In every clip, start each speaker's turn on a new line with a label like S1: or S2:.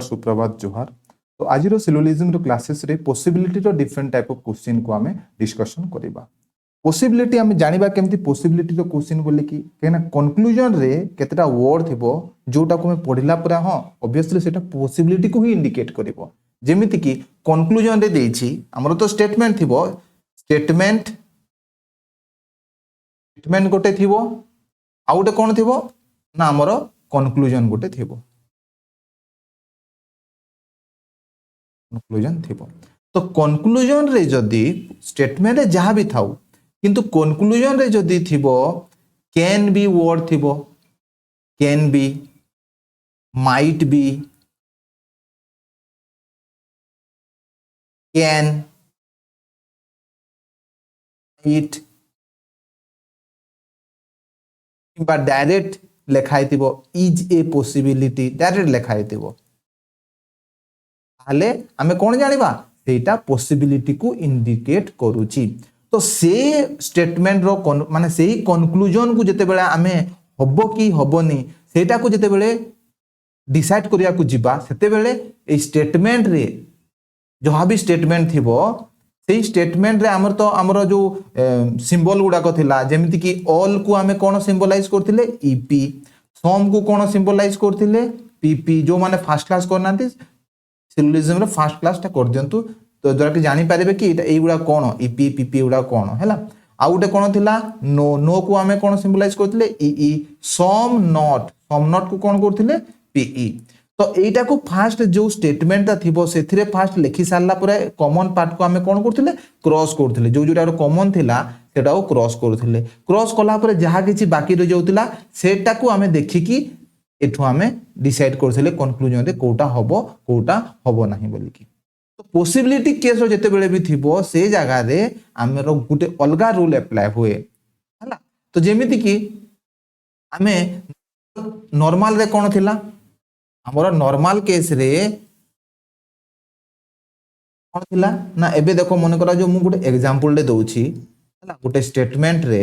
S1: सुप्रभात जोहार। तो आज सिलोजिज्म क्लासेस रे पॉसिबिलिटी रो डिफरेंट टाइप ऑफ क्वेश्चन को आमे डिस्कशन करिबा। पॉसिबिलिटी आमे जानिबा केमती पॉसिबिलिटी रो क्वेश्चन बोले कि केना कंक्लूजन रे केतेटा वर्ड थिबो जोटा को मैं पढिला पर हां ऑब्वियसली सेटा पॉसिबिलिटी को ही इंडिकेट करिवो। जेमिति कि कंक्लूजन रे देछि हमरो तो स्टेटमेंट थिबो, स्टेटमेंट स्टेटमेंट गोटे थिबो आ गोटे कोन थिबो ना हमरो कंक्लूजन गोटे थिबो। कंक्लूजन थिबो तो कंक्लूजन रे जदी स्टेटमेंट रे जहां भी थाउ किंतु कंक्लूजन रे जदी थिबो कैन बी वर्ड थिबो, can be, might be, can, it किंबा डायरेक्ट लेखाई थिबो इज ए पॉसिबिलिटी डायरेक्ट लेखाई थिबो हाले आमे कोन जानिबा सेटा पॉसिबिलिटी को इंडिकेट करूची। तो से स्टेटमेंट रो माने सेही कंक्लूजन को जते बेला आमे हबो कि हबोनी सेटा को जते बेले डिसाइड करिया को जिबा सेते बेले ए स्टेटमेंट रे जहाँ भी स्टेटमेंट थिबो सेही स्टेटमेंट रे हमर तो हमर जो सिंबल गुडा को थिला जेमिति कि ऑल को आमे कोन सिंबलाइज करथिले ईपी, सम को कोन सिंबलाइज करथिले पीपी। जो माने फर्स्ट क्लास करनांती सिलोजिज्म रे फर्स्ट क्लास ता कर दियंतु तो जरा कि जानि पारिबे कि एई गुडा कोन ईपी पीपी गुडा कोन हैला। आ गुटे कोन थिला नो, नो को आमे कोन सिंबलाइज करथिले ईई, सम नॉट को कोन करथिले पीई। तो एटा को फर्स्ट जो स्टेटमेंट ता थिबो सेथिरे फर्स्ट लिखि सारला परे कॉमन पार्ट को आमे कोन करथिले क्रॉस करथिले। जो जोटा कॉमन थिला सेटा को क्रॉस करथिले, क्रॉस कला परे जहा किछि बाकी रहि जाउतिला सेटा को आमे देखि कि एठो आमे डिसाइड करथिले कंक्लूजन रे कोटा हबो नाही बोली कि। तो पॉसिबिलिटी केस रो जते बेले भी थिबो से जगह रे हमरो गुटे अलगा रूल अप्लाई हुए हला। तो जेमिति कि आमे नॉर्मल रे कोन थिला हमरो नॉर्मल केस रे कोन थिला ना एबे देखो मन करा जो मु गुटे एग्जांपल दे दोछि हला। गुटे स्टेटमेंट रे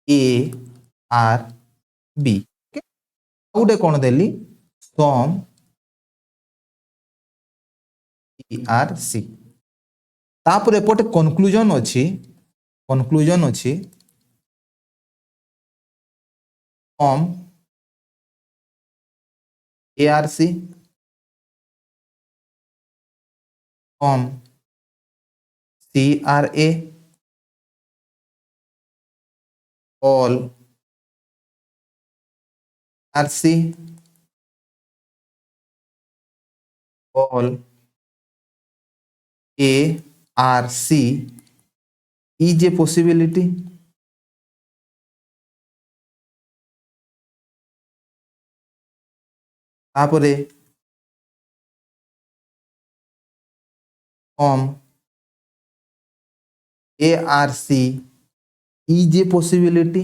S1: ए आर बी आउटे कोन देली सम ई आर सी तापर एपटे कंक्लूजन अछि some A are C some C are A all are C all A are C is a possibility. तापरे A are C is a possibility.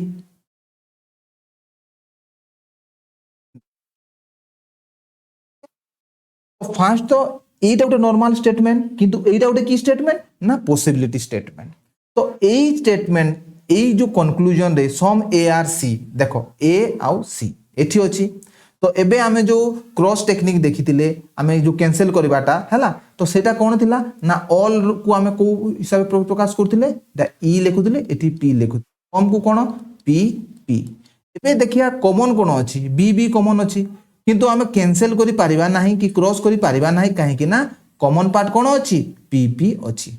S1: First तो एटा गोटे नॉर्मल स्टेटमेंट किंतु एटा गोटे की स्टेटमेंट ना पॉसिबिलिटी स्टेटमेंट। तो एई स्टेटमेंट एई जो कंक्लूजन रे सम ए आर सी देखो ए आउ सी एठी अछि। तो एबे आमे जो क्रॉस टेक्निक देखितिले आमे जो कैंसिल करबाटा हैला तो सेटा कोन थिला ना ऑल को आमे को हिसाब प्रकाश करथिले दा ई लेखुथिले एठी पी लेखुथिले सम को कोन पी पी। एबे देखिया कॉमन कोन अछि बी बी कॉमन अछि किंतु आमे कैंसिल करि पारिबा नाही कि क्रॉस करि पारिबा नाही काहे कि ना कॉमन पार्ट कोन अछि पी पी अछि।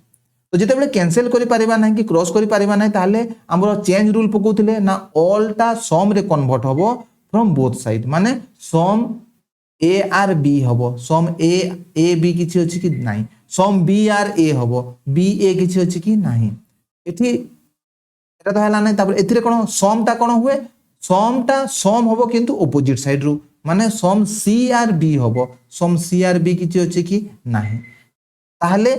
S1: तो जेते बेले कैंसिल करि पारिबा नाही कि क्रॉस करि पारिबा नाही ताले हमरो चेंज रूल पकोथिले ना ऑल टा सम रे कन्वर्ट होबो फ्रॉम बोथ साइड माने सम ए आर बी होबो सम ए बी किछि अछि कि नाही सम बी आर ए होबो बी ए किछि अछि कि नाही एठी एटा तो हला नाही। तापर एथिरे कोन सम टा कोन हुए सम टा सम होबो किंतु ऑपोजिट साइड रु माने सम सी आर बी होबो सम सी आर बी किछि अछि कि नाही ताहले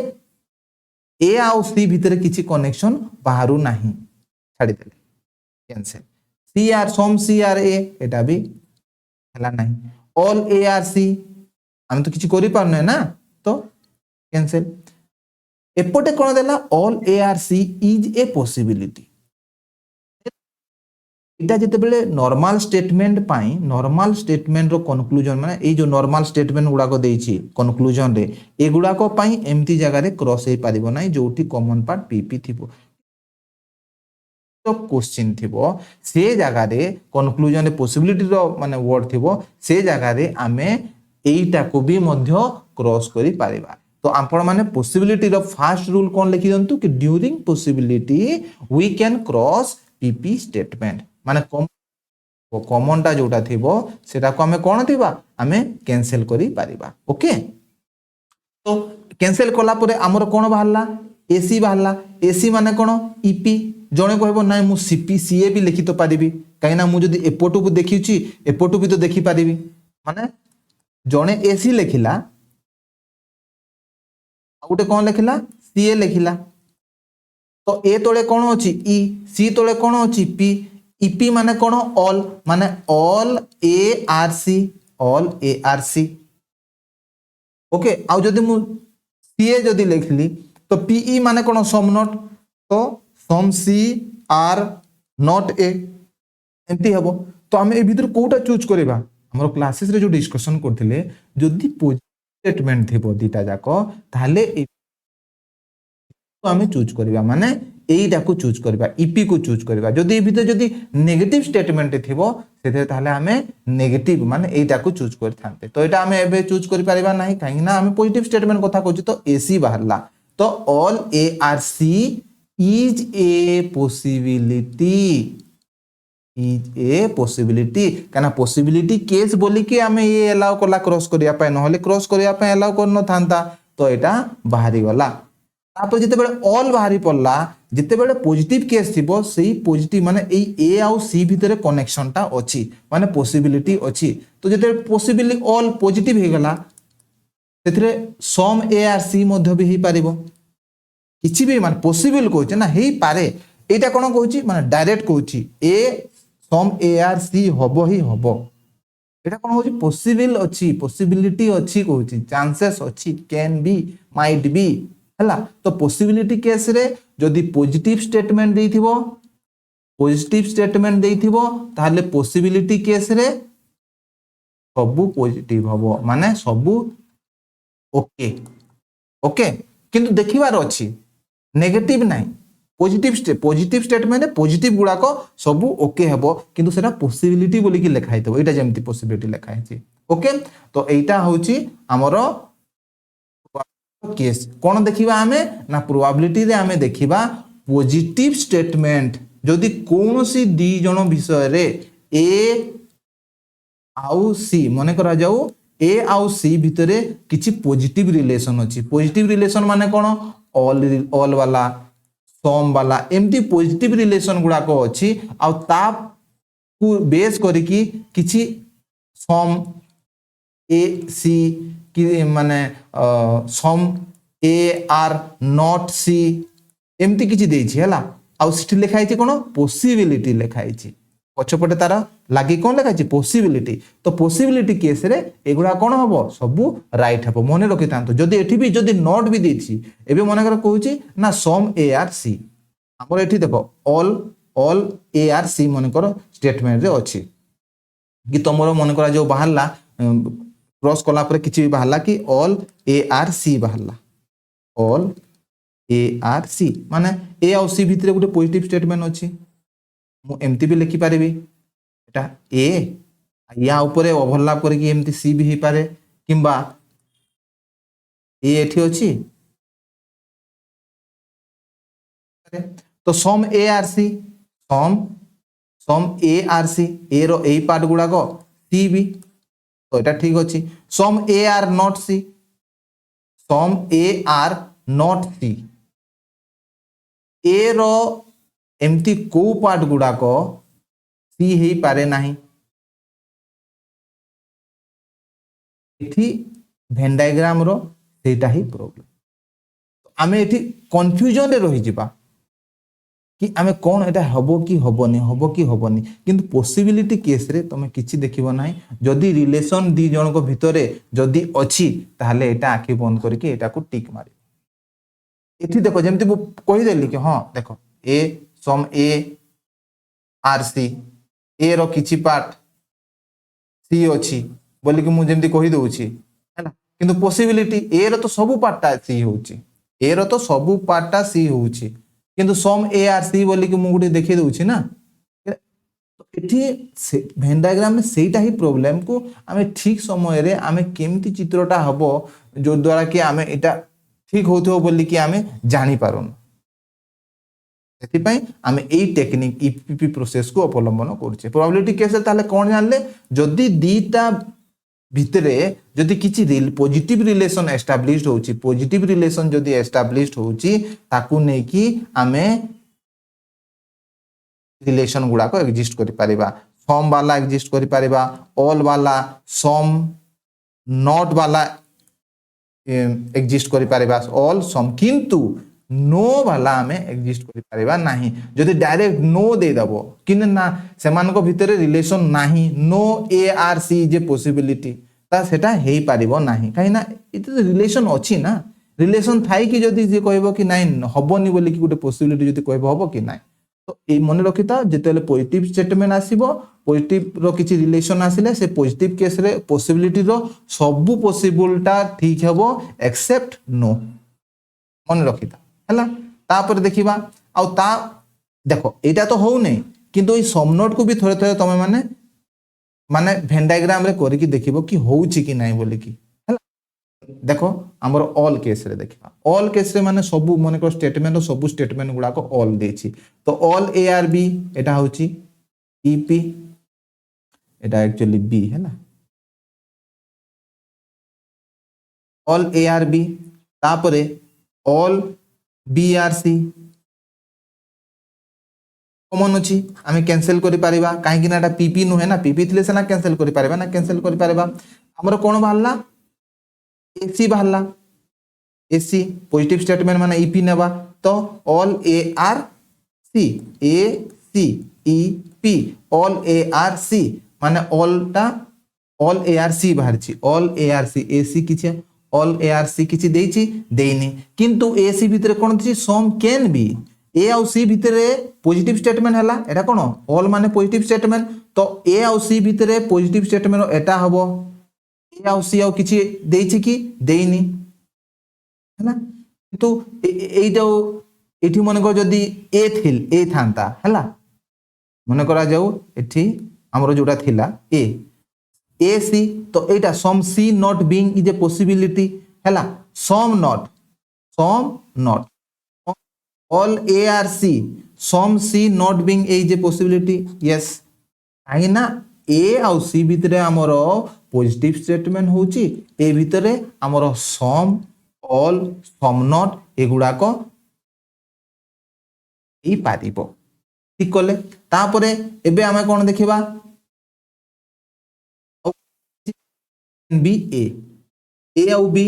S1: ए आउ सी भितरे किछि कनेक्शन बाहरु नाही छाडी देले cancel. C are some C are A एटा भी हला नाही ऑल ए आर सी हम तो किछि करि पारने ना तो कैंसिल। एपटे कोन देला all A are C is a possibility এটা যেতেবেলে নর্মাল স্টেটমেন্ট পাই নর্মাল স্টেটমেন্ট रो কনক্লুজন মানে এই যে নর্মাল স্টেটমেন্ট গুড়াক দেইছি কনক্লুজন রে এগুড়াক পাই এমতি জায়গায় ক্রস হই পারিব নাই যোউটি কমন পার্ট পিপি থিব तो क्वेश्चन थिबो से जगह रे कन्क्लूजन रे पॉसिबिलिटी रो माने वर्ड थिबो से जगह रे आमे एईटा को भी मध्य क्रॉस करि पारिबा तो आपण माने पॉसिबिलिटी रो फर्स्ट रूल कोन लिखि दंतु कि during possibility we can cross PP statement माने कॉमन टा जोटा थिबो सेटा को आमे कोन थिबा आमे कैंसिल करि पारिबा ओके तो कैंसिल कला परे हमर कोन बाहरला एसी बाहरला एसी माने कोन ईपी जणे कहबो नाइ मु सीपी सीए भी लिखि तो पारिबी काइना मु जदी एपोटु को देखिउची एपोटु भी तो देखि पारिबी माने जणे एसी लिखिला आउटे कोन लिखिला सीए लिखिला तो ए तोळे कोन अछि ई सी तोळे कोन अछि पी ईपी माने कोन all A are C okay आउ जदी मु सीए जदी लिखली तो पीई माने कोन सम नॉट तो सम सी आर नॉट ए एंती हबो तो हमें ए भीतर कोटा चूज करबा हमर क्लासेस रे जो डिस्कशन करथिले जदी स्टेटमेंट थिबो दिटा जाको ताले तो हमें चूज करबा माने एईटा को चूज करबा ईपी को चूज करबा जदी ए भीतर जदी नेगेटिव स्टेटमेंट थिबो सेते ताले हमें नेगेटिव माने एईटा को चूज करथांते तो एटा हमें एबे चूज करि पारिबा नाही काहे ना हमें पॉजिटिव स्टेटमेंट कथा कहूची तो एसी बाहरला तो all A are C is a possibility काना possibility केस बोली कि हमें ये अलाउ करला क्रॉस करिया पाए नहले क्रॉस करिया पाए अलाउ करनो थांता तो एटा बाहरी गला तापर जते बेले ऑल बाहरी पड़ला जते बेले पॉजिटिव केस थिबो सेही पॉजिटिव माने ए आ सी भितरे कनेक्शन टा अछि माने पॉसिबिलिटी अछि तो जते पॉसिबिलिटी ऑल पॉजिटिव हे गला सेथरे सम ए आर सी मध्य भी हे पारिबो किछि भी मान पॉसिबल कहउछ ना हेई पारे एटा कोन कहउछ माने direct कहउछ A some A are सी होबो ही होबो एटा कोन कहउछ पॉसिबल अछि पॉसिबिलिटी अछि कहउछ चांसेस अछि कैन बी माइट बी हला तो पॉसिबिलिटी केस रे जदी पॉजिटिव स्टेटमेंट देइथिबो ताले पॉसिबिलिटी केस रे सबु पॉजिटिव होबो माने सबु ओके ओके किंतु देखिबार अछि नेगेटिव नाही पॉजिटिव स्टेटमेंट पॉजिटिव गुडा को सब ओके हेबो किंतु सेटा पॉसिबिलिटी बोली कि लिखा हितबो एटा जेमति पॉसिबिलिटी लिखा हिची ओके तो एटा होची हमरो केस कोन देखिबा हमें ना प्रोबेबिलिटी रे हमें देखिबा पॉजिटिव स्टेटमेंट जदी कोनोसी दी जण विषय रे ए आउ सी मने करा जाऊ ए आउ सी भितरे किछि पॉजिटिव रिलेशन अछि पॉजिटिव रिलेशन माने कोन ऑल वाला सम वाला एमती पॉजिटिव रिलेशन गुडा को अछि आ ता को बेस करी कि किछि सम ए सी कि माने सम ए आर नॉट सी एमती किछि देछि हला आ सिटी लिखा हिछि कोन पॉसिबिलिटी लिखा हिछि पछपटे तार लागी कोन लिखा हिछि पॉसिबिलिटी तो पॉसिबिलिटी केस रे एगुडा कोन हबो सब राइट हबो मने रखि तांतो जदी एठी भी जदी नॉट भी देछि एबे मने कर कहूछि ना सम ए आर सी हमर एठी देखो ऑल ए आर सी मने कर स्टेटमेंट रे अछि कि तमरो मने करा जो बाहरला क्रॉस कला पर किछि भी बाहरला कि ऑल ए आर सी बाहरला ऑल ए आर सी माने ए और सी भितरे गुटे पॉजिटिव स्टेटमेंट अछि मु एमती भी लिखि पारिबी एटा ए या ऊपर ओवरलैप करके एमती सी भी हे पारे किंबा ए एठी अछि तो some A are C some A are C A रो ए पार्ट गुडा को सी भी तो एटा ठीक अछि some A are not C some A are not C A रो एमती को पार्ट गुडा को सी हे पारे नाही एठी वेन डायग्राम रो सेटा ही प्रॉब्लम आमे एठी कंफ्यूजन रे रहि जिबा कि आमे कोन एटा हबो कि हबोनी किंतु पॉसिबिलिटी केस रे तमे किछि देखिबो नाही जदी रिलेशन दी जण को भितरे जदी अछि ताले एटा आखि बंद करके एटा को टिक मारि एठी देखो जेमति कहि देली कि हां देखो ए सम ए आर सी ए रो किछि पार्ट सी अछि बोली कि मु जेमती कहि दउछि हैला किंतु पॉसिबिलिटी ए रो तो सब पार्टटा सी होउछि ए रो तो सब पार्टटा सी होउछि किंतु सम ए आर सी बोली कि मु गुटे देखि दउछि ना एठी भेन डायग्राम में सेटा ही प्रॉब्लम को आमे ठीक समय रे आमे केमती चित्रटा हबो जो द्वारा कि आमे एटा ठीक होथो बोली कि आमे जानि पारुन सेति आमे एई टेक्निक ईपीपी प्रोसेस को अवलंबन करछे प्रोबेबिलिटी केस ताले कोन जानले जदी दीटा भितरे जदी किछि पॉजिटिव रिलेशन एस्टैब्लिश्ड होउची पॉजिटिव रिलेशन जदी एस्टैब्लिश्ड होउची ताकू नै कि आमे रिलेशन गुडा को एग्जिस्ट करि परिबा सम वाला एग्जिस्ट करि परिबा ऑल वाला सम नॉट वाला एग्जिस्ट करि परिबा ऑल सम किंतु नो वाला हमें एग्जिस्ट करि परिबा नाही जदी डायरेक्ट नो दे दबो किन ना सेमान को भितरे रिलेशन नाही नो ए आर सी जे पॉसिबिलिटी ता सेटा हेई पारिबो नाही काहे ना इते रिलेशन अछि ना रिलेशन थाई कि जदी जे कहबो कि नाही हबोनी बोली कि गुटे पॉसिबिलिटी जदी कहबो हबो कि नाही तो ए मन रखिता जेतेले पॉजिटिव स्टेटमेंट आसीबो पॉजिटिव रो किछि रिलेशन आसिले से पॉजिटिव केस रे पॉसिबिलिटी रो सब पॉसिबलटा ठीक हेबो एक्सेप्ट नो मन रखिता हला तापर देखिबा आ ता देखो एटा तो हो नै किंतु ए सम नोट को भी थोड़े थोड़े तमे माने भेन डायग्राम रे करि कि देखिबो कि होउची कि नाही बोली कि हला देखो हमर ऑल केस रे देखिबा ऑल केस रे माने सब माने को स्टेटमेंट रो सब स्टेटमेंट गुडा को ऑल देछि तो ऑल ए आर बी एटा होउची ईपी एटा एक्चुअली बी हैला ऑल ए आर बी तापरे ऑल बीआरसी कॉमन अछि आमे कैंसिल करि परिबा काहे कि नाटा पीपी नु है ना पीपी थिले से ना कैंसिल करि परिबा ना कैंसिल करि परिबा हमर कोन बाहरला एसी बाहरला एसी पॉजिटिव स्टेटमेंट माने ईपी नेबा तो all A are C E P all A are C माने ऑल ए आर सी बाहरछि all A are C AC किछे ऑल ए आर सी किछि देछि देइनी किंतु ए सी भितरे कोन छि सम कैन बी ए आउ सी भितरे पॉजिटिव स्टेटमेंट हला एटा कोन ऑल माने पॉजिटिव स्टेटमेंट तो ए आउ सी भितरे पॉजिटिव स्टेटमेंट एटा हबो ए आउ सी आउ किछि देछि कि देइनी हला तो एटा एठी मन को जदी ए थांता हला मन करा जाऊ एठी हमरो जोटा थिला ए सी तो एटा some C not being is a possibility हैला some not all A are C some C not being is a possibility yes काहे ना ए आउ सी भितरे हमरो पॉजिटिव स्टेटमेंट होची ए भितरे हमरो सम ऑल सम नॉट एगुडा को ई पारिबो ठीक कले तापरे एबे हमें कोन देखिबा बी ए आउ B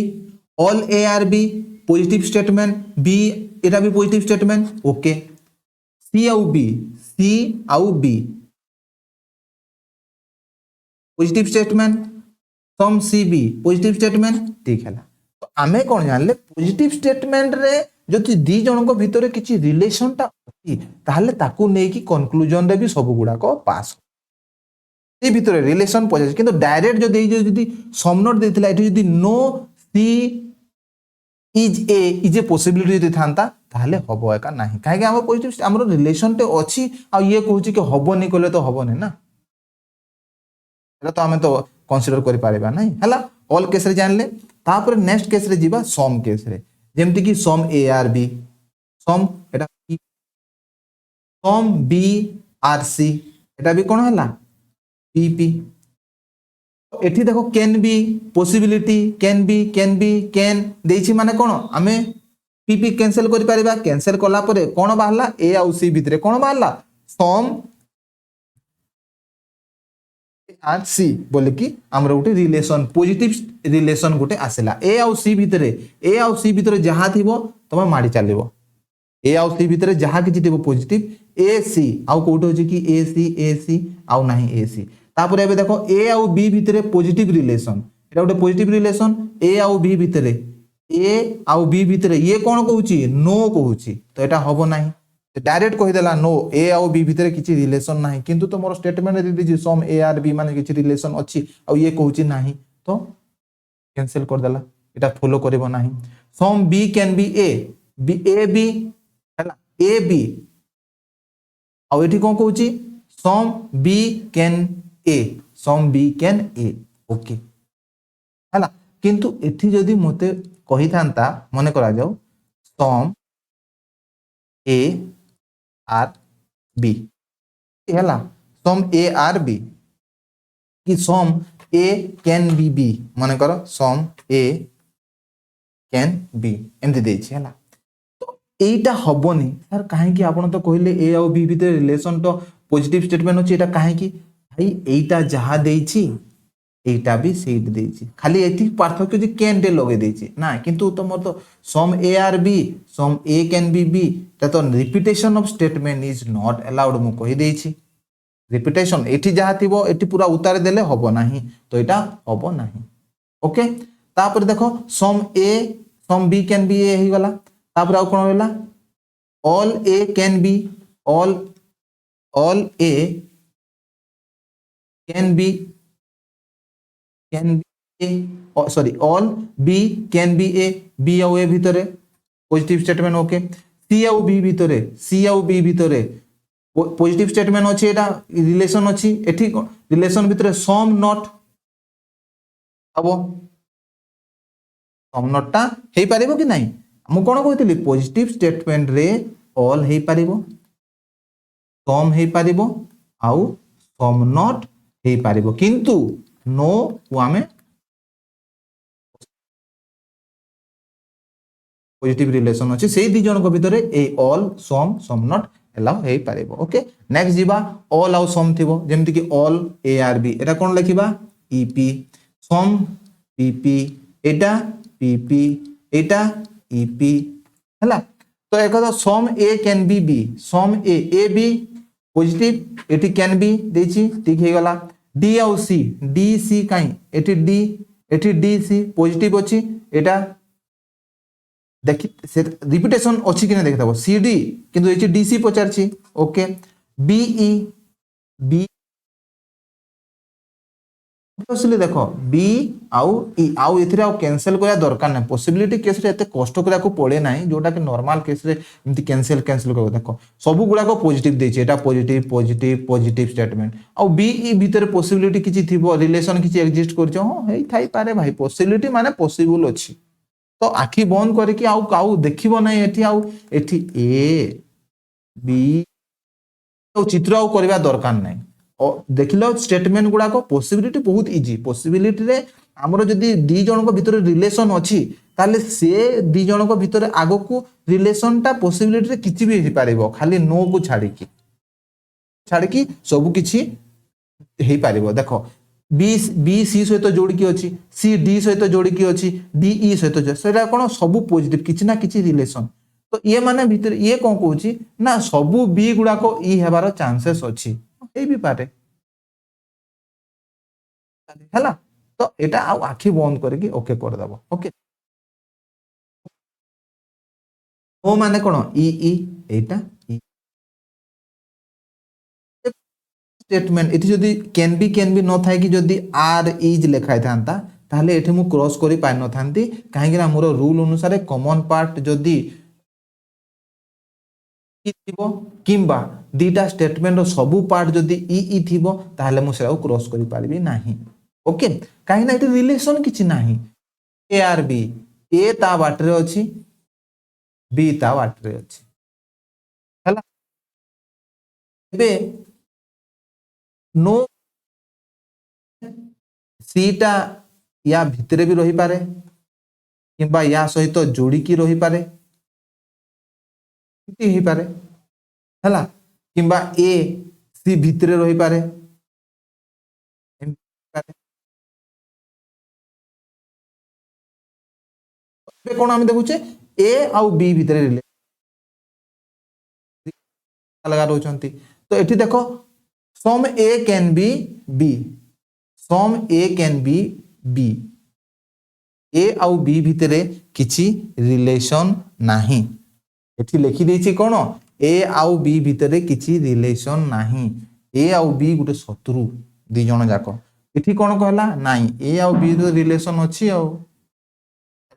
S1: all A are B positive statement B एटा भी पॉजिटिव स्टेटमेंट ओके सी आउ B positive statement some C B positive statement ठीक है तो आमे कोन जानले पॉजिटिव स्टेटमेंट रे जति दी जन को भितरे किछि रिलेशन ता अछि ताहले ताकू नै कि कंक्लूजन रे भी सब गुडा को पास ए भितरे रिलेशन पॉजिटिव किंतु डायरेक्ट जदी सम नोट देथिला एठी जदी no C is a possibility जदी थांता ताहले हबो एका नाही काहे कि हम पॉजिटिव हमरो रिलेशन ते अछि आ ये कहूची कि हबो नै कले तो हबो नै ना एटा तो हमें तो कंसीडर करि पारेबा नाही हला ऑल केस रे जानले तापर नेक्स्ट केस रे जीवा सम केस रे जेमति कि सम A are B some Etah some B are सी एटा भी कोन हला पीपी एठी देखो कैन बी पॉसिबिलिटी कैन देछि माने कोन आमे पीपी कैंसिल करि परिबा कैंसिल कला परे कोन बाहला ए आउ सी भितरे कोन बाहला सम आर सी बोले कि हमर उटे रिलेशन पॉजिटिव रिलेशन गुटे आसेला ए आउ सी भितरे जहा थिबो तमे माडी चलिबो ए आउ सी भितरे जहा कि थिबो पॉजिटिव ए सी आउ कोट होची कि ए सी आउ नाही ए सी तापर एबे देखो ए आउ बी भितरे पॉजिटिव रिलेशन एटा उटे पॉजिटिव रिलेशन ए आउ बी भितरे ये कोन कहूची नो कहूची तो एटा हबो नाही डायरेक्ट कहीदेला नो ए आउ बी भितर किसी रिलेशन नाही, किंतु तो मोर स्टेटमेंट दे सम ए आर बी माने किसी रिलेशन अच्छी आ ये कहूची नाही तो कैंसिल कर देला, एटा फॉलो करबो नाही। Some B can be A B हैला ए बी आ एठी कोन कहूची some B can A, some B can A okay हैला। किंतु एठी जदी मते कहि थांता मने करा जाऊ सम ए आर बी हैला, सम ए आर बी कि सम ए कैन बी बी माने करो सम ए कैन बी एमती देछि हैला। तो एटा हबोनी सर काहे कि आपण तो कहले ए और बी भीतर रिलेशन तो पॉजिटिव स्टेटमेंट अछि, एटा काहे कि भाई एटा जहा देछि एटा भी सेट देछि, खाली एथि पार्थक्य जे कैन डे लगे देछि ना, किंतु तुम तो some A are B some A can be B तो repetition of statement is not allowed मु कहि देछि। रिपीटेशन एठी जहा थिबो एठी पूरा उतार देले हबो नाही, तो एटा हबो नाही ओके। तापर देखो some B can be A ही गला, तापर आ कोन होला all A can be all A can be A sorry all B can be A, B आउ ए भितरे पॉजिटिव स्टेटमेंट ओके। सी आउ बी भितरे पॉजिटिव स्टेटमेंट अछि, एटा रिलेशन अछि, एठी रिलेशन भितरे सम नॉट हबो, सम नॉट ता हेई पारिबो कि नाही, मु कोन कहतिली पॉजिटिव स्टेटमेंट रे ऑल हेई पारिबो, सम हेई पारिबो आउ सम नॉट हेई पारिबो, किंतु नो आमे पॉजिटिव रिलेशन अछि सेई दी जन को भितरे A all some not allow हेई पारिबो ओके। नेक्स्ट जीवा ऑल आउ सम थिबो, जेमति कि ऑल ए आर बी एटा कोन लिखिबा ईपी, सम पीपी एटा पीपी एटा ईपी हैला। तो एक तो some A can be B, some A B positive एटी कैन बी देछि ठीक हे गला। डी आउ सी, डी सी काई एटी डी सी पॉजिटिव अछि, एटा देखि से रिपीटेशन अछि कि नै देखि दबो सी डी किंतु एची डी सी पचारछि ओके। बी ई बी असली देखो बी आउ ई आउ एथिरे आउ कैंसिल करा दरकार नै, पॉसिबिलिटी केस रे एते कष्ट करा को पड़े नै, जोटा कि नॉर्मल केस रे इमति कैंसिल करो देखो सब गुडा को पॉजिटिव देछि, एटा पॉजिटिव स्टेटमेंट आउ बी ई भीतर पॉसिबिलिटी किछि थिबो रिलेशन किछि एग्जिस्ट करछ हो हेई थाई पारे भाई, पॉसिबिलिटी माने पॉसिबल अछि। तो आखि बंद करके आउ काउ देखिबो नै, एठी ए बी तो चित्र आउ करबा दरकार नै। देखिलो स्टेटमेंट गुडा को पॉसिबिलिटी बहुत इजी, पॉसिबिलिटी रे हमरो जदी दी जन को भीतर रिलेशन अछि ताले से दी जन को भीतर आगो को रिलेशन ता पॉसिबिलिटी रे किछि भी हे पारिबो, खाली नो को छाड़ी की सब किछि हे पारिबो। देखो बी सी सहित जोड़ी की अछि, सी डी सहित जोड़ी की अछि, डी ई सहित सेटा कोन सब पॉजिटिव किछि ना किछि रिलेशन, तो ये माने भीतर ये कोन कहूची ना सबु बी गुडा को ई हेबार चांसेस अछि ए भी पारे हैला। तो एटा आ आखि बंद करके ओके कर दबो ओके। ओ माने कोन ई एटा स्टेटमेंट एठी जदी कैन बी न थाए कि जदी आर इज लिखाय थांता ताले एठी मु क्रॉस करि पाइ न थांती, काहे कि ना मोर रूल अनुसार कॉमन पार्ट जदी ई थिबो किंबा दीटा स्टेटमेंट रो सबु पार्ट जदी ई थिबो ताले मु सेराउ क्रॉस करि पारिबी नाही ओके। काहे ना एठी रिलेशन किछि नाही, ए आर बी ए ता बाटरे अछि बी ता बाटरे अछि हैला। एबे नो सीटा या भितरे भी रही पारे किंबा या सहित जोड़ी की रही पारे ही पारे हैला, किंबा ए सी भितरे रही पारे कोन हम देखुचे ए आउ बी भितरे रिले लगा रहउचंती। तो एठी देखो some A can be B, some A can be B, A आउ बी भितरे किछि रिलेशन नाही, एठी लिखि देछि कोन ए आउ बी भितर किसी रिलेशन नाही ए आउ बी गोटे शत्रु दी जण जाक इठी कोन कहला नाही ए आउ बी रो रिलेशन अछि आउ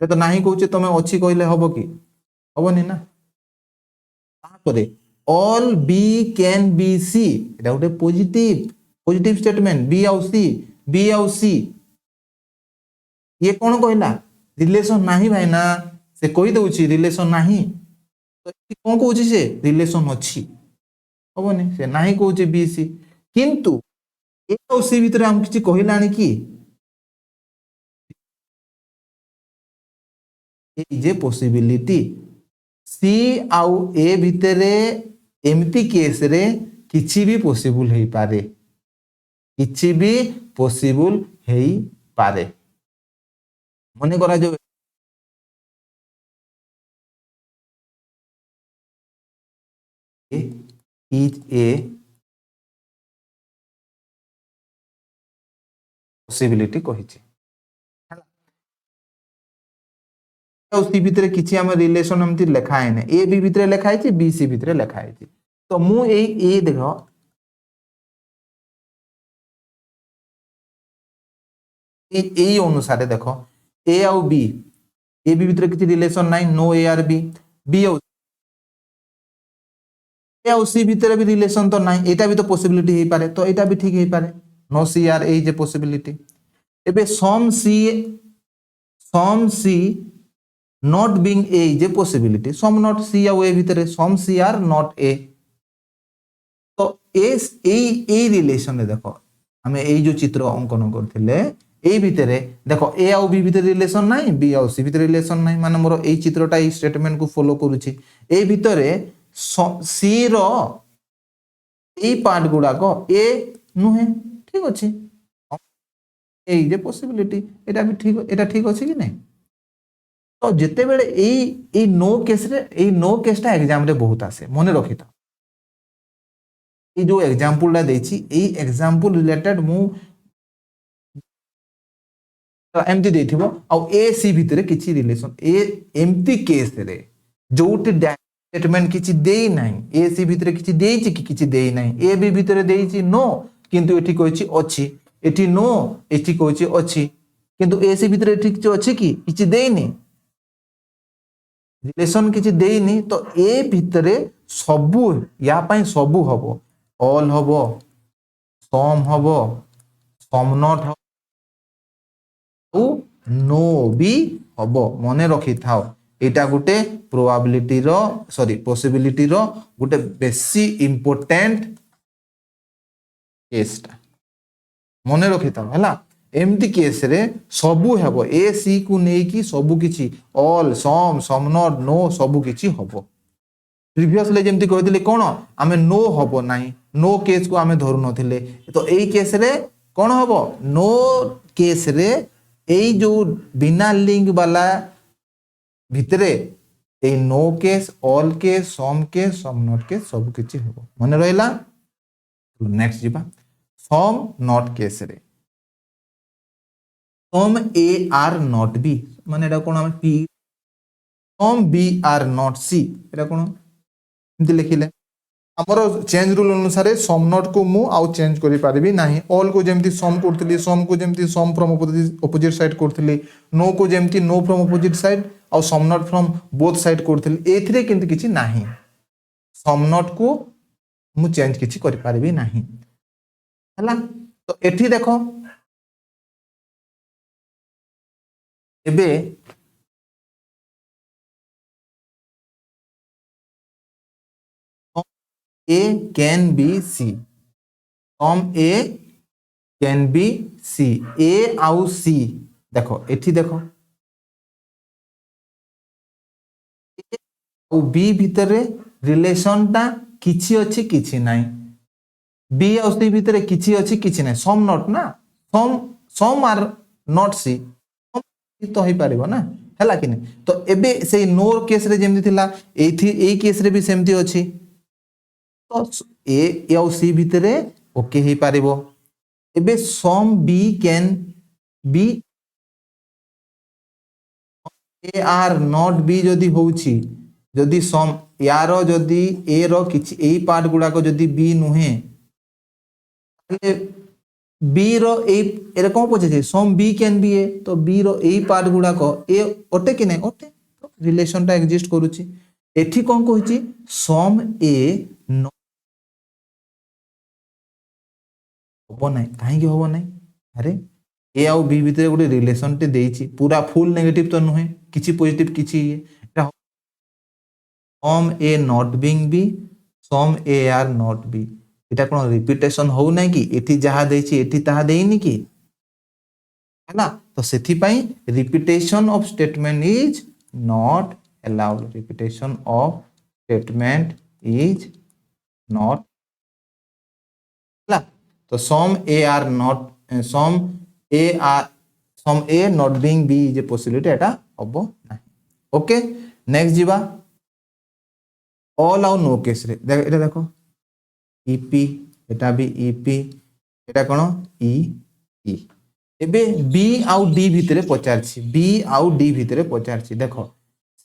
S1: ए तो नाही कहूचे तमे अछि कहले हबो कि हबोनी ना तापरे all B can be C एटा गोटे पॉजिटिव स्टेटमेंट बी आउ सी ये कौन कहला रिलेशन नाही भाई ना से कहि दउची रिलेशन नाही तो कौन कहूची से रिलेशन अछि हबोनी से नाही कहूचे बी सी किंतु ए आउ सी भितर हम किछि कहिलानी कि ए जे पॉसिबिलिटी सी आउ ए भितरे एमती केस रे किछि भी पॉसिबल हेई पारे किछि भी पॉसिबल हेई पारे मने करा जो इज ए पॉसिबिलिटी कहिछि सी भितर किछि हम रिलेशन हमति लेखा है ने ए बी भितर लेखा है बी सी भितर लेखा है तो मु ए देखो ए अनुसार देखो ए आउ बी ए बी भितर किछि रिलेशन नाही नो ए आर बी आउ सी भितर भी रिलेशन तो नाही एटा भी तो पॉसिबिलिटी हेई पारे तो एटा भी ठीक हेई पारे नो सी आर ए जे पॉसिबिलिटी एबे some C not being A जे पॉसिबिलिटी सम नॉट सी आउ ए भितर सम सी आर नॉट ए तो ए रिलेशन रे देखो हमें ए जो चित्र अंकन करथिले ए भितरे देखो ए आउ बी भितर रिलेशन नाही बी आउ सी भितर रिलेशन नाही माने मोर ए चित्रटा ए स्टेटमेंट को फॉलो करूची ए भितरे सी रो ए पार्ट गुडा को ए नुहे ठीक अछि ए जे पॉसिबिलिटी एटा भी ठीक अछि कि नहीं तो जिते बेले ए नो केसटा एग्जाम रे बहुत आसे मने रखि था ये जो एग्जांपल ला देछि ए एग्जांपल रिलेटेड मु एमती देथिबो आ ए सी भितर किछि रिलेशन ए एमती केस रे जोटी स्टेटमेंट किछि देई नाही ए सी भितर किछि देइछि कि किछि देई नाही ए बी भितर देइछि नो किंतु एठी कहछि अछि एठी नो एठी कहछि अछि किंतु ए सी भितर एठी किछि अछि कि किछि देइनी रिलेशन किछि देइनी तो ए भितरे सबु या पई सबु हबो ऑल हबो सम हबो सम नॉट हबो नो भी हबो मने रखि थाओ एटा गुटे प्रोबेबिलिटी रो सॉरी पॉसिबिलिटी रो गुटे बेसी इंपोर्टेंट केसटा मने रखि थाओ हला एमती केस रे सबु हेबो ए सी को नै कि सबु किछि all some some not no सबु किछि हबो प्रीवियसली जेमती कहिदिले कोन आमे नो हबो नाही नो केस को आमे धरु नथिले तो एई केस रे कोन हबो नो केस रे एई जो बिना लिंक वाला भितरे A no case all case some not case सब किछि हबो मने रहला नेक्स्ट जिबा सम नॉट केस रे some A are not B माने एटा कोन हम P some B are not C एटा कोन इमति लिखिले हमर चेंज रूल अनुसार सम नॉट को मु आउ चेंज करि पारिबी नाही ऑल को जेमति सम करथली सम को जेमति सम फ्रॉम अपोजिट साइड करथली नो को जेमति नो फ्रॉम अपोजिट साइड आउ some not from both side करथली एथिरे किंतु किछि नाही सम नॉट को मु चेंज किछि करि पारिबी नाही हला तो एठी देखो एबे A can be C some A can be C A आउ सी देखो एठी देखो ए आउ बी भितरे रिलेशन ता किछि अछि किछि नाही बी आउ सी भितरे किछि अछि किछि नाही सम नॉट ना सम आर नॉट सी तो होई पारिबो ना हला कि नहीं तो एबे से नो केस रे जेमति थिला एई केस रे भी सेमति अछि तो ए आउ सी भितरे ओके हेई पारिबो एबे some B can be A are not B जदी होउची जदि सम यार जदि ए रो किछि एई पार्ट गुडाको जदि बी नुहे ताले बी रो ए एरे कोन पछे सम बी कैन बी ए तो बी रो एई पार्ट गुडाको ए ओटे कि नै ओटे तो रिलेशन टा एग्जिस्ट करूची एठी कोन कहूची सम ए नो होबो नै काहे कि होबो नै अरे ए आउ बी भितरे गोटे रिलेशन टे देइची पूरा फुल नेगेटिव तो नुहे किछि पॉजिटिव किछि एटा some A not being B some A are not B एटा कोन रिपीटेशन हो नै कि एठी जहा देइची एठी ताहा देइनी कि हैला तो सेथि पई repetition of statement is not allowed repetition of statement is not हैला तो some A are not some A not being B is a possibility एटा हबो नै ओके नेक्स्ट जीवा ऑल आउ नो केस रे देख एटा देखो ईपी एटा भी ईपी एटा कोन ई ई एबे बी आउ डी भितरे पचारछि बी आउ डी भितरे पचारछि देखो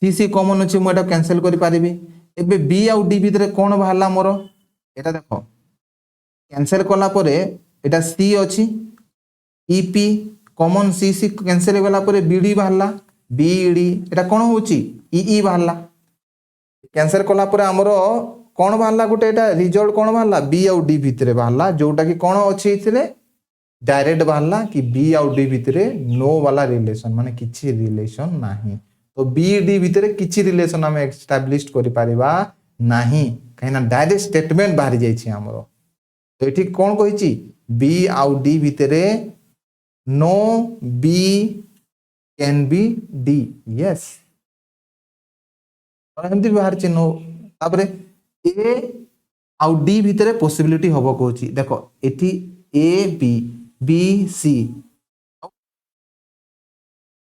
S1: सी सी कॉमन अछि म एटा कैंसिल करि पारिबी एबे बी आउ डी भितरे कोन बाहला मोर एटा देखो कैंसिल कला परे एटा सी अछि ईपी कॉमन सी सी कैंसिल गला परे बीडी बाहला बीडी एटा कोन होछि ई बाहला कैंसिल कला परे हमरो कोन बाहला गुटे एटा रिजल्ट कोन बाहला बी आउ डी भितरे बाहला जोटा कि कोन अछि इथिरे डायरेक्ट बाहला कि बी आउ डी भितरे नो वाला रिलेशन माने किछि रिलेशन नाही तो बी डी भितरे किछि रिलेशन हम एस्टैब्लिश करि परिबा नाही कहिना डायरेक्ट स्टेटमेंट बाहरी जाई छी हमरो तो एठी कोन कहिछि बी आउ डी भितरे no B can be D yes हमती बाहर छी नो तापरे ए आउ डी भितरे पॉसिबिलिटी होबो कहूची देखो एठी ए बी बी सी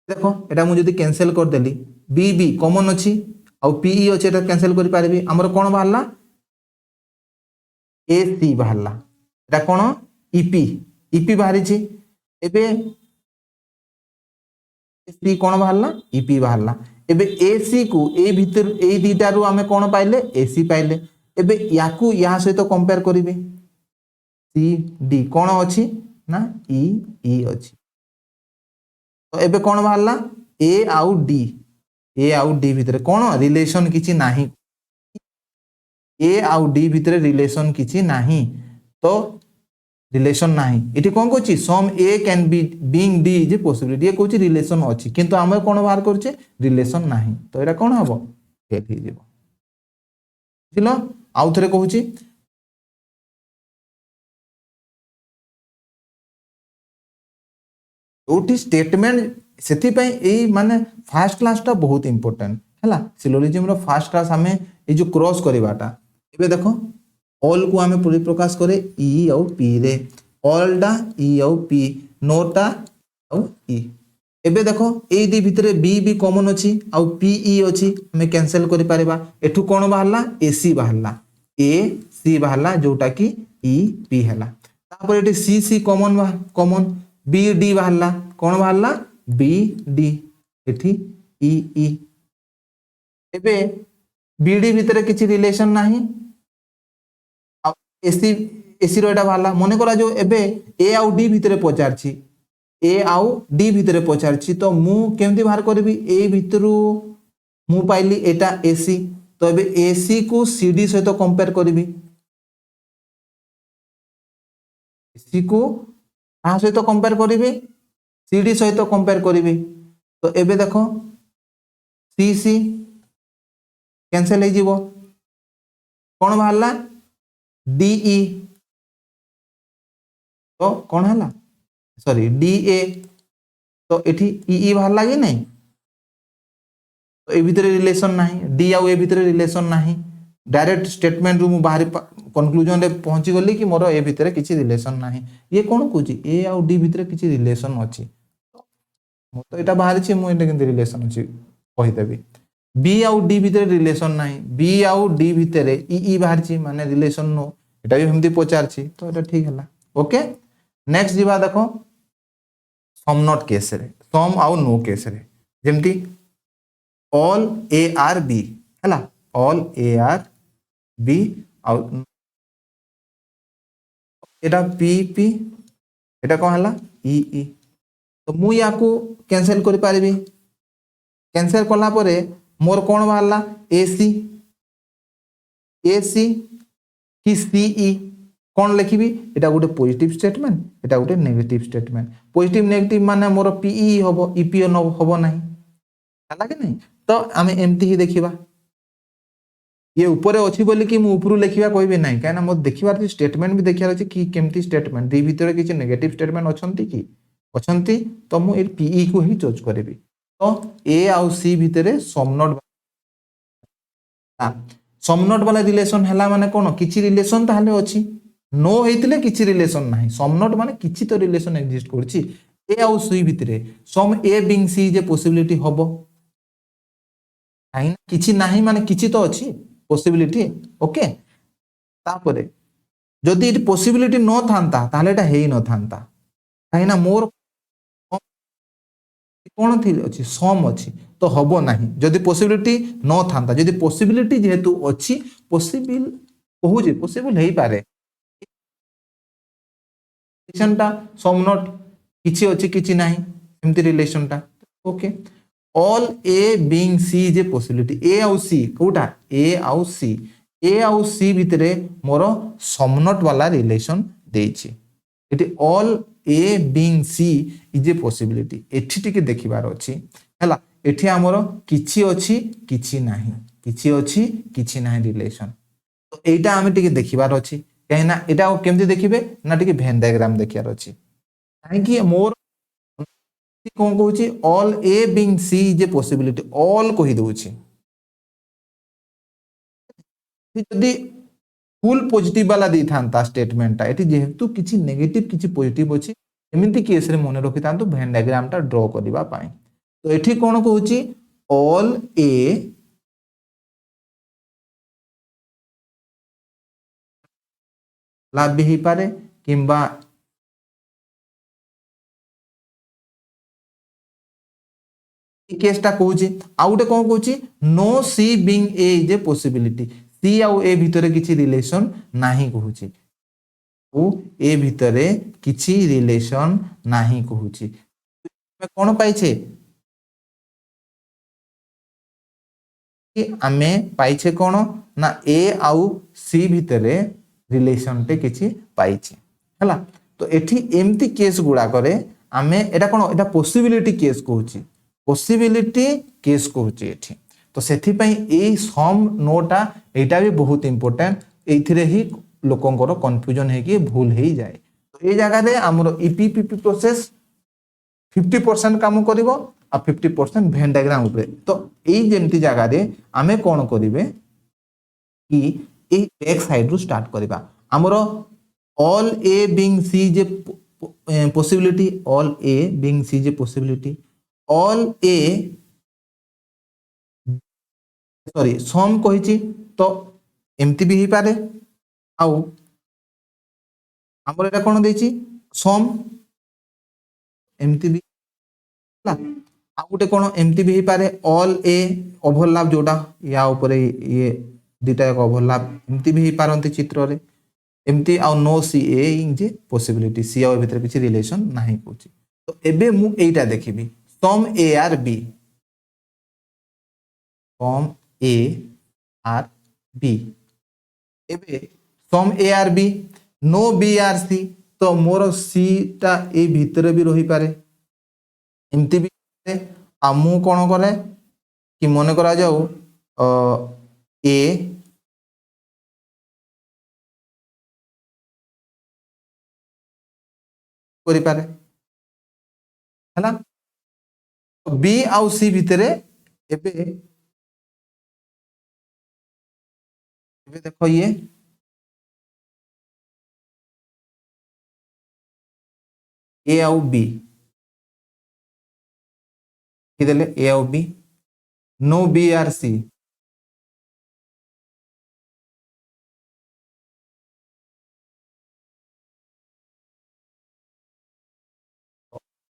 S1: देखो एटा मु जदी कैंसिल कर देली बी बी कॉमन अछि आउ पी ई अछि एटा कैंसिल करि पारबी हमर कोन बाहरला ए सी बाहरला एटा कोन ईपी ईपी बाहरी छी एबे सी कोन बाहरला ईपी बाहरला एबे एसी को ए भीतर ए दीटा रु हमें कोन पाइले एसी पाइले एबे याकू या सहित कंपेयर करिवे सी डी कोन अछि ना ई ई अछि तो एबे कोन बाहरला ए आउ डी भीतर कोन रिलेशन किछि नाही ए आउ डी भीतर रिलेशन किछि नाही तो रिलेशन नाही एठी कोन कोछि some A can B being D is a possibility ये कोछि रिलेशन अछि किंतु हम कोन बाहर करछे रिलेशन नाही तो एटा कोन हबो फेल हि जेबो बुझिलो आउ थरे कहूची ओटी स्टेटमेंट सेति पई ए माने फर्स्ट क्लास टा बहुत इंपोर्टेंट हैला सिलोजिज्म रो फर्स्ट क्लास हमें ए जो क्रॉस करिवाटा एबे देखो ऑल को हमें पूरी प्रकाश करे ई और पी रे ऑल डा ई और पी नोटा और ई एबे देखो ए दी भितरे बी भी कॉमन अछि और पी ई अछि हमें कैंसिल करि पारेबा एठु कोन बाहरला एसी बाहरला ए सी बाहरला जोटा कि ई पी हला तापर एठी सी सी कॉमन बी डी बाहरला कोन बाहरला बी डी एठी ई ई एबे बी डी भितरे किछि रिलेशन नाही एसी एसी रो एटा बाहरला मने करा जो एबे ए आउ डी भितरे पचारछि ए आउ डी भितरे पचारछि तो मु केमति बाहर करबी ए भितरु मु पाइली एटा एसी तो एबे एसी को सीडी सहित कंपेयर करबी एसी को आ सहित कंपेयर करबी सीडी सहित कंपेयर करबी तो एबे देखो सी सी कैंसिल हो जीवो कोन बाहरला डीई तो कौन है सॉरी डीए तो एठी ई बाहर लगे नहीं तो ए भितर रिलेशन नहीं डी आउ ए भितर रिलेशन नहीं डायरेक्ट स्टेटमेंट रु बाहर कंक्लूजन रे पहुंची गली कि मोर ए भितर किछि रिलेशन नहीं ये कौन कहूची ए आउ डी भितर किछि रिलेशन अछि मो तो एटा बाहर छी मो एटा किंतु रिलेशन अछि कहि देबी बी आउ डी भितर रिलेशन नहीं बी आउ डी भितर ई बाहर छी माने रिलेशन नो एटा भी हमती पचार छी तो एटा ठीक हला ओके नेक्स्ट जीवा देखो सम नॉट केस रे सम आउ नो केस रे जेमती ऑल ए आर बी है all A are B Etah P P एटा कौन है ई ई तो मु या कैंसल कर पारिबी कैंसल कला परे मोर कौन बाहरला ए सी कि सीई कौन लिखी एटा गोटे पॉजिटिव स्टेटमेंट एटा गोटे नेगेटिव स्टेटमेंट पॉजिटिव नेगेटिव माने मोर पीई होबो ईपी होबो नहीं हला कि नहीं तो आमे एमती ही देखिबा ये ऊपर अच्छी बोली कि मु ऊपर लिखिबा कहबे नहीं काहे ना मो देखिबार स्टेटमेंट भी देखियार अछि कि केमती स्टेटमेंट दी भीतर किछि नेगेटिव स्टेटमेंट अछंती कि अछंती तो मु ए पीई को ही चूज करबी तो ए आउ सी भितरे समनोट वाला रिलेशन हला माने कोन किछि रिलेशन ताहले अछि नो हेतिले किछि रिलेशन नाही समनोट माने किछि तो रिलेशन एग्जिस्ट करछि ए आउ सी भितरे सम ए बिंग सी जे पॉसिबिलिटी होबो काहे किछि नाही माने किछि तो अछि पॉसिबिलिटी ओके तापरे जदि इट पॉसिबिलिटी न थांता ताहले एटा हेई न थांता काहे ना मोर कौन थी अच्छी सम अच्छी तो हबो नहीं जदि पॉसिबिलिटी न थांता जदि पॉसिबिलिटी जेहेतु अच्छी पॉसिबल कहूजे पॉसिबल हेई पारे रिलेशनटा सम नॉट किछि अच्छी किछि नाही एमती रिलेशनटा okay all A being C जे पॉसिबिलिटी ए आउ सी कोटा ए आउ सी भितरे मोर सम नॉट वाला रिलेशन देछि it all A being C is a possibility एठी टिके देखिबार अछि हला एठी हमर किछि अछि किछि नाही किछि अछि किछि नाही रिलेशन तो एटा हम टिके देखिबार अछि कहिना एटा केमति देखिबे ना टिके वेन डायग्राम देखियार अछि काहे कि मोर कोन कहूची all A being C is a possibility all कहि दोछि जदि फुल पॉजिटिव वाला दी थांता स्टेटमेंट एटी जेहेतु किछि नेगेटिव किछि पॉजिटिव अछि एमिति केस रे मने रखि तांतु वेन डायग्राम ता ड्रा करबा पाए तो एठी कोन कहूची ऑल ए लाभ भी ही पारे किंबा केसटा कहूची आउटे कोन कहूची no C being A is a possibility C आउ ए भितरे किछि रिलेशन नाही कहूची ए भितरे किछि रिलेशन नाही कहूची कौन पाइछे आमे पाइछे कौन ना ए आउ सी भितरे रिलेशन टे किछि पाइछे हला तो एठी एम्ति केस गुडा करे आमे एटा कोन एटा पॉसिबिलिटी केस कहूची पॉसिबिलिटी केस कहूची एठी तो सेथि पई ए सम नोटा एटा भी बहुत इंपोर्टेंट एथिरे ही लोकंकर कंफ्यूजन है कि भूल हे जाए तो ये जगह रे हमरो ईपीपीपी प्रोसेस 50% काम करिवो आ 50% वेन डायग्राम ऊपर तो एई जेमती जगह रे आमे कोन करिवे कि ए बैक साइड रु स्टार्ट करबा हमरो ऑल ए बीइंग सी जे possibility all A being C जे possibility all A sorry some कहिची तो एमती भी ही पारे आउ हमर एटा कोन देछि सम एमती भी ला आ गुटे कोन एमती भी ही पारे ऑल ए ओवरलैप जोटा या ऊपर ये दुटा एक ओवरलैप एमती भी ही पारंती चित्र रे एमती आ नो सी ए इन जे पॉसिबिलिटी सी आ भीतर किछि रिलेशन नाही कोछि तो एबे मु एटा देखिबी some A are B some A are B एबे some A are B no B are C तो मोर सी टा ए भीतर भी रही पारे एमती भी आ मु कोन करे कि मन करा जाऊ ए करि पारे हला बी आउ सी भितरे एबे देखो ये ए आउ बी देले ए आउ B no B are C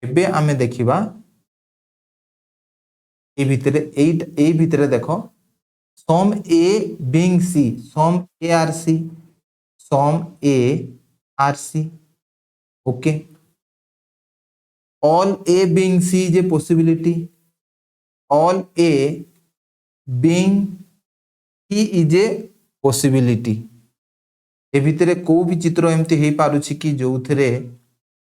S1: एबे आमे देखिबा ए भितरे देखो some A being C, some A are C, some A are C, okay. All A being C is a possibility, all A being C is a possibility. A भितरे को भी चित्र एमती हे पारुछि कि जो थरे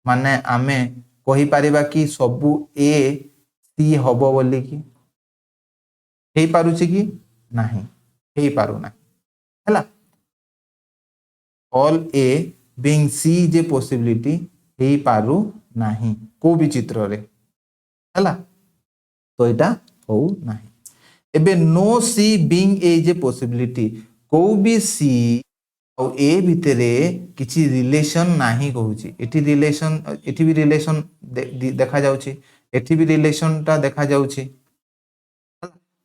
S1: माने आमे कहि परिबा कि सबु ए सी हबो बोली कि हे पारुछि कि नाही, हे पारु ना हला। ऑल ए बीइंग सी जे पॉसिबिलिटी हे पारु नाही को भी चित्र रे हला, तो एटा हो नाही। एबे नो सी बीइंग ए जे पॉसिबिलिटी, को भी सी और ए भितरे किछि रिलेशन नाही कहूची। एठी रिलेशन, एठी भी रिलेशन देखा जाउची, एठी भी रिलेशन ता देखा जाउची।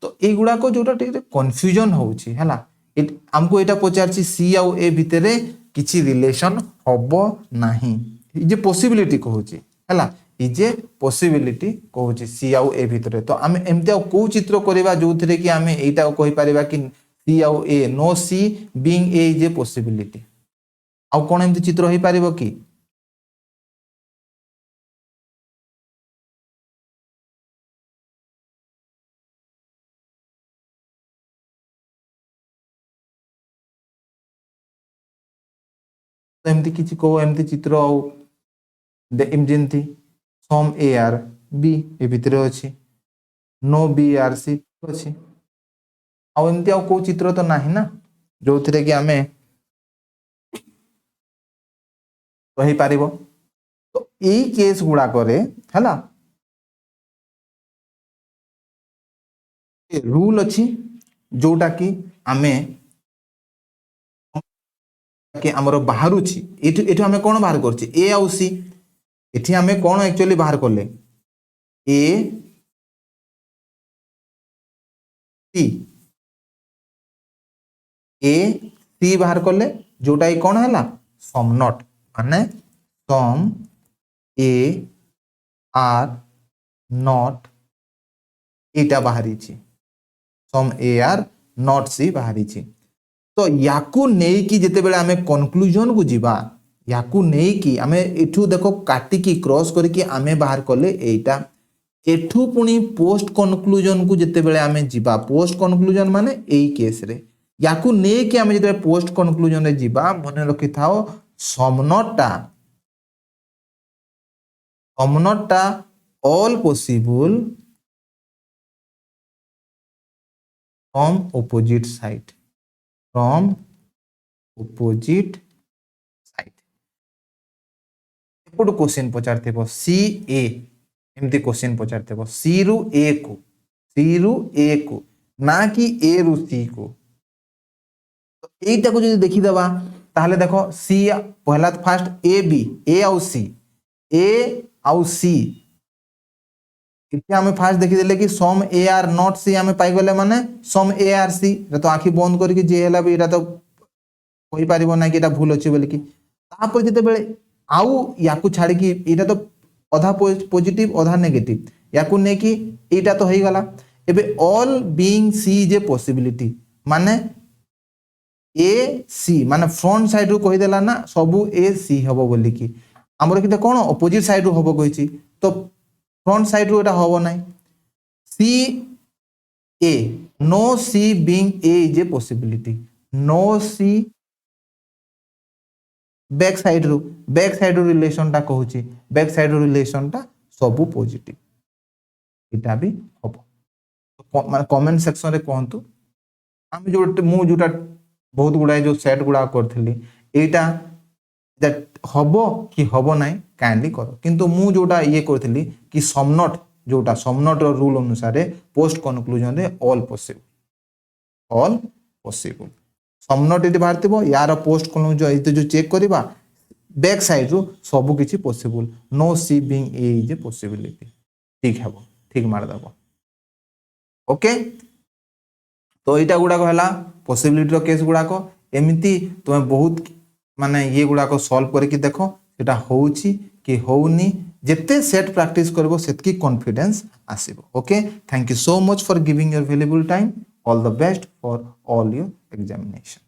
S1: तो ए गुडा को जोटा कन्फ्यूजन होउची हला। हमको एटा पचारची सी आउ ए भितरे किछि रिलेशन हबो नाही, इ जे पॉसिबिलिटी कहूची हला, इ जे पॉसिबिलिटी कहूची सी आउ ए भितरे। तो आमे एमते को चित्र करबा जोथरे कि आमे एटा कहि परिबा कि सी आउ A, no C being A is a possibility. आउ कोन एमते चित्र होई परिबो कि एमती किछि को एमती चित्र आउ दे इमजेंती सम ए आर बी ए भितरे अछि, नो बी आर सी अछि। आउ एमती आउ को चित्र तो नाही ना जोथरे कि आमे कहि पारिबो। तो एई केस गुडा करे हला रूल अछि जोटा कि आमे कि हमर बाहरुछि एठु एठु आमे कोन बाहर करछि ए आउ सी। एठी आमे कोन एक्चुअली बाहर करले ए सी, ए सी बाहर करले जोटा ई कोन हला सम नॉट, माने सम ए आर नॉट एटा बाहरी छी, सम ए आर नॉट सी बाहरी छी। तो याकू नेई कि जेते बेले आमे कंक्लूजन को जिबा, याकू नेई कि आमे एठू देखो काटी की क्रॉस करी कि आमे बाहर करले एटा, एठू पुनी पोस्ट कंक्लूजन को जेते बेले आमे जिबा, पोस्ट कंक्लूजन माने एई केस रे याकू नेई कि आमे जेते पोस्ट कंक्लूजन रे जिबा मने रखि थाओ समनटा all possible from opposite side, from opposite side. एपटू क्वेश्चन पचारथेबो सी ए, एमती क्वेश्चन पचारथेबो सी रु ए को, सी रु ए को ना कि ए रु सी को। तो एटा को जदि देखि देबा ताहले देखो सी पहला फर्स्ट ए बी, ए आउ सी, ए आउ सी इथे हमें फास्ट देखि देले कि सम ए आर नॉट सी हमें पाई गले माने सम ए आर सी। तो आखि बंद करके जे हैला भी एटा तो कहि पारिबो ना कि एटा भूल अछि बोली कि। तापर जते बेले आउ याकू छाड़ी कि एटा तो आधा पॉजिटिव आधा नेगेटिव, याकू ने कि एटा तो होई गला। एबे ऑल बीइंग सी जे पॉसिबिलिटी माने ए सी माने फ्रंट साइड रो कहि देला ना सबु ए सी हबो बोली कि। हमर कि कोन ऑपोजिट साइड रो हबो कहिछि, तो फ्रंट साइड रो एटा हबो नाही। C A, no C being A is a possibility, no C back side रो रिलेशन ता कहूची, बैक साइड रो रिलेशन ता सबु पॉजिटिव एटा भी हबो। माने कमेंट सेक्शन रे कहंतु हम जो मु जोटा बहुत गुडा जो सेट गुडा करथली एटा दैट हबो कि हबो नाही काइंडली करो। किंतु मु जोटा ये करथली कि सम नॉट जोटा सम नॉट रो रूल अनुसार पोस्ट कंक्लूजन रे ऑल पॉसिबल सम नॉट इति भारतिबो यार पोस्ट कंक्लूजन इति जो चेक करबा बैक साइड रो सब किछि possible, no C being A is a possibility. ठीक हबो, ठीक मार दबो। ओके, तो एटा गुडा को हला पॉसिबिलिटी रो केस गुडा को एमिति तुमे बहुत माने ये गुडा को सॉल्व करके देखो सेटा होउची कि होउनी। जेते सेट प्रैक्टिस करबो सेतकी कॉन्फिडेंस आसीबो। Okay, thank you so much for giving your valuable time. All the best for all your examination.